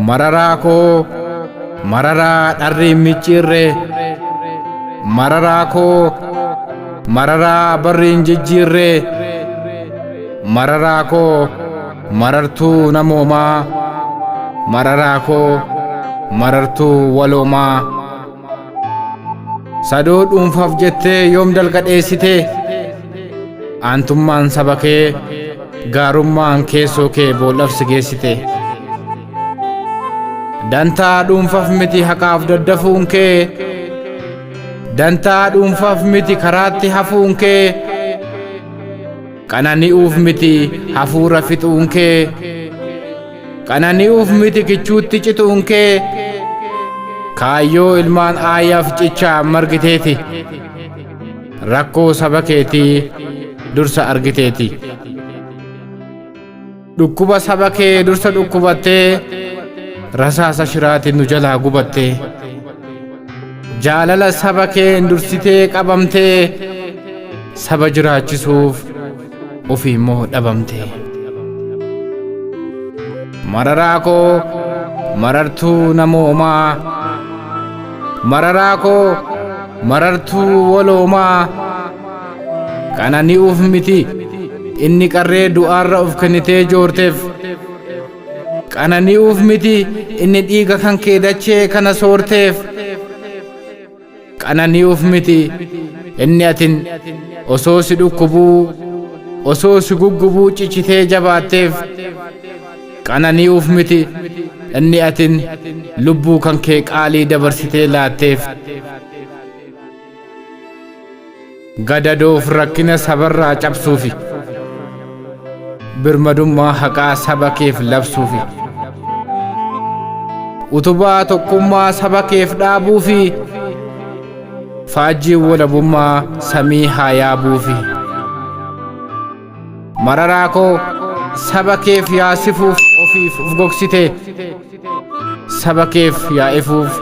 mararaa koo mararaa dharri micciirre mararaa koo mararaa barri hin jijjiirre mararaa koo marartuu namoomaa mararaa koo marartuu waloomaa sadoo dhuunfaaf jettee yoom dalgadheessite aantummaan saba kee gaarummaan keessoo kee bool'afsi geessite dantaa dhuunfaaf miti haqaaf daddafuun kee dantaa dhuunfaaf miti karaatti hafuun kee qanani'uuf miti hafuura fixuun kee qanani'uuf miti kichuutti cituun kee kaayyoo ilmaan aayyaaf cichaa margiteeti rakkoo saba keetii dursa argiteeti dhukkuba saba kee dursa dhukkubattee rasaasa shiraatiin nu jalaa gubattee jaalala saba kee dursitee qabamtee saba jiraachisuuf ofii immoo dhabamtee mararaa koo marartuu namoomaa mararaa koo marartuu waloomaa qanani'uuf miti inni qarree du'aarra of kennitee joorteef qanani'uuf miti inni dhiiga kan kee dachee kana soorteef qanani'uuf miti inni atin osoo si dhukkubuu osoo si guggubuu cichitee jabaatteef qanani'uuf miti inni atin lubbuu kan kee qaalii dabarsitee laatteef gadadoof rakkina sabarraa cabsuufi birmadummaa haqaa saba keef labsuufi utubaa tokkummaa saba keef dhaabuufi faajjii walabummaa samii haa yaabuufi mararaa koo saba keef yaasifuuf ofiif of gogsite saba keef yaa'ifuuf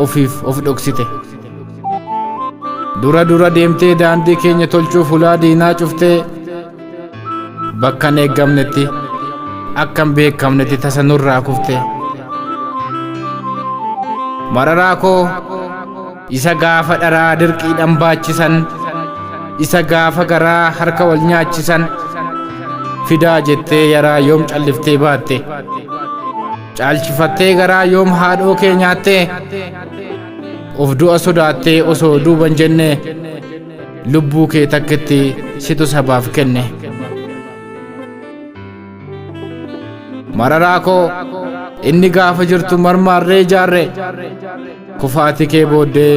ofiif of dhoksite dura deemtee daandii keenya tolchuuf ulaa diinaa cuftee bakka hin eeggamnetti akka hin beekamnetti tasa nurraa kufte mararaa koo isa gaafa dharaa dirqiidhaan baachisan isa gaafa garaa harka wal nyaachisan fidaa jettee yaraa yoom calliftee baatte caalchifattee garaa yoom haadhoo kee nyaatte of du'a sodaattee osoo duuban jenne lubbuu kee takkitti situ sabaaf kenne mararaa koo inni gaafa jirtu marmaarree ijaarre kufaati kee booddee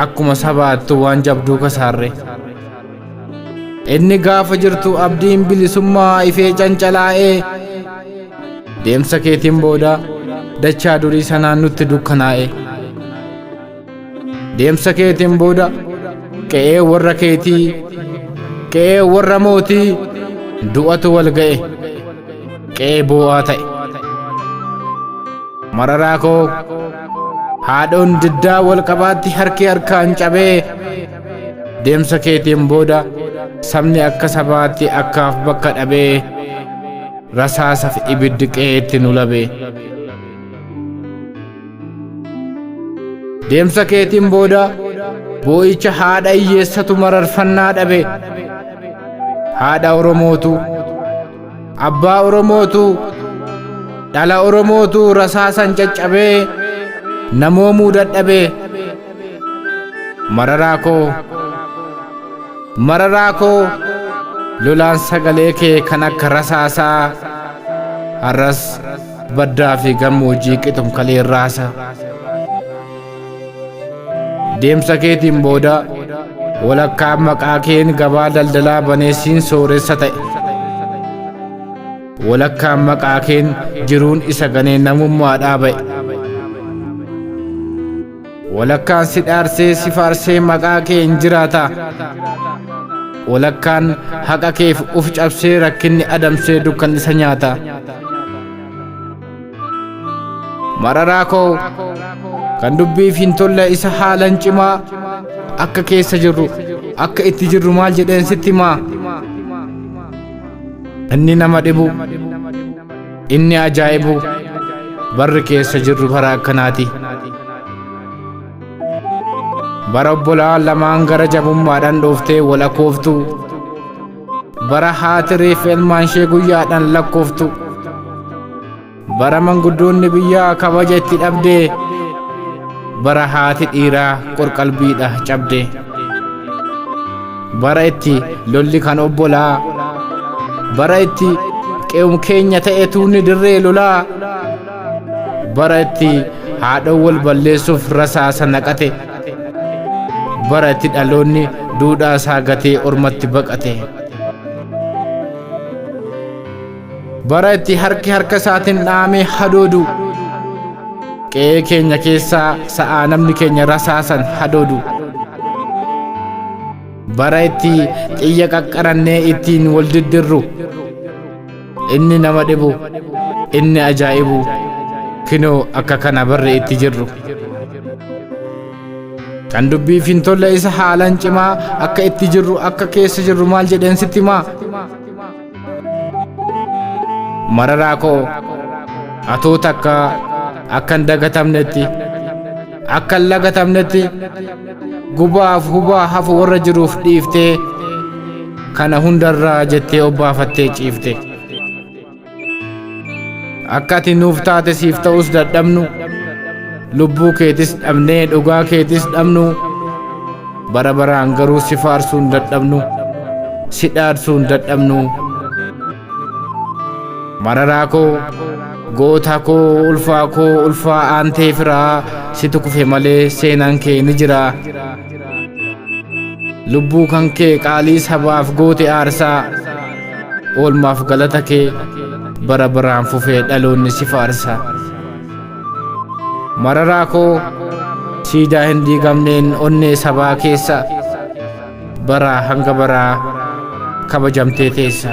akkuma sabaattu waan jabduu kasaarre inni gaafa jirtu abdiin bilisummaa ifee cancalaa'ee deemsa keetiin booda dachaa durii sanaan nutti dukkanaa'e deemsa keetiin booda qe'ee warra keetii qe'ee warra mootii du'atu wal ga'e qe'ee boo'aa ta'e mararaa koo haadhoon diddaa wal qabaatti harki harkaan cabee deemsa keetiin booda sabni akka sabaatti akkaaf bakka dhabee rasaasaaf ibiddi qe'eetti nu labee deemsa keetiin booda boo'icha haadha hiyyeessatu mararfannaa dhabe haadha oromootu abbaa oromootu dhala oromootu rasaasan caccabee namoomuu dadhabee mararaa koo lolaan sagalee kee kan akka rasaasaa har'as baddaa fi gammoojjii qixumkalee raasa deemsa keetiin booda walakkaa maqaa keen gabaa daldalaa baneessiin sooressa ta'e walakkaa maqaa keen jiruun isa ganee namummaa dhaaba'e walakkaan si dhaarsee si faarsee maqaa keen jiraata walakkaan haqa keef uf cabsee rakkinni adamsee dukkan isa nyaata mararaa koo kan dubbiif hin tolle isa haalan cimaa akka keessa jirru akka itti jirru maal jedheen sitti himaa inni nama dhibu inni ajaa'ibu barri keessa jirru bara akkanaati. Bara obbolaan lamaan gara jabummaadhaan dhooftee wal akooftu, bara haati reeffa ilmaan ishee guyyaadhaan lakkooftu, bara manguddoonni biyyaa kabaja itti dhabdee, bara haati dhiiraa qorqalbiidha cabde, bara itti lolli kan obbolaa, bara itti qe'um keenya ta'e tuunni dirree lolaa, bara itti haadhoon wal balleessuuf rasaasa naqate, bara itti dhaloonni duudhaa isaa gatee ormatti baqate, bara itti harki harka isaatiin dhaamee hadoodu, qe'ee keenya keessaa sa'aa namni keenya rasaasan hadoodu, bara itti xiyya qaqqarannee ittiin wal diddirru, inni nama dhibu, inni ajaa'ibu, kinoo akka kana barri itti jirru. Kan dubbiif hin tolle isa haalan cimaa akka itti jirru akka keessa jirru maal jedheen sitti himaa? Mararaa koo atoo takka akkan dagatamnetti, akkan lagatamnetti, gubaaf hubaa hafu warra jiruuf dhiiftee, kana hundarraa jettee obbaafattee ciifte. Akka ati nuuf taate siif ta'us dadhabnu, lubbuu keetis dhabnee dhugaa keetis dhabnu, bara baraan garuu si faarsuun dadhabnu, si dhaadsuun dadhabnu. Mararaa koo, goota koo, ulfaa aantee firaa, situ kufe malee seenaan kee ni jira. Lubbuu kan kee qaalii sabaaf goote aarsaa, oolmaaf galata kee bara baraan fufee dhaloonni si faarsa. Mararaa koo, siidaa hin diigamneen onnee sabaa keessa, baraa hanga baraa kabajamtee teessa.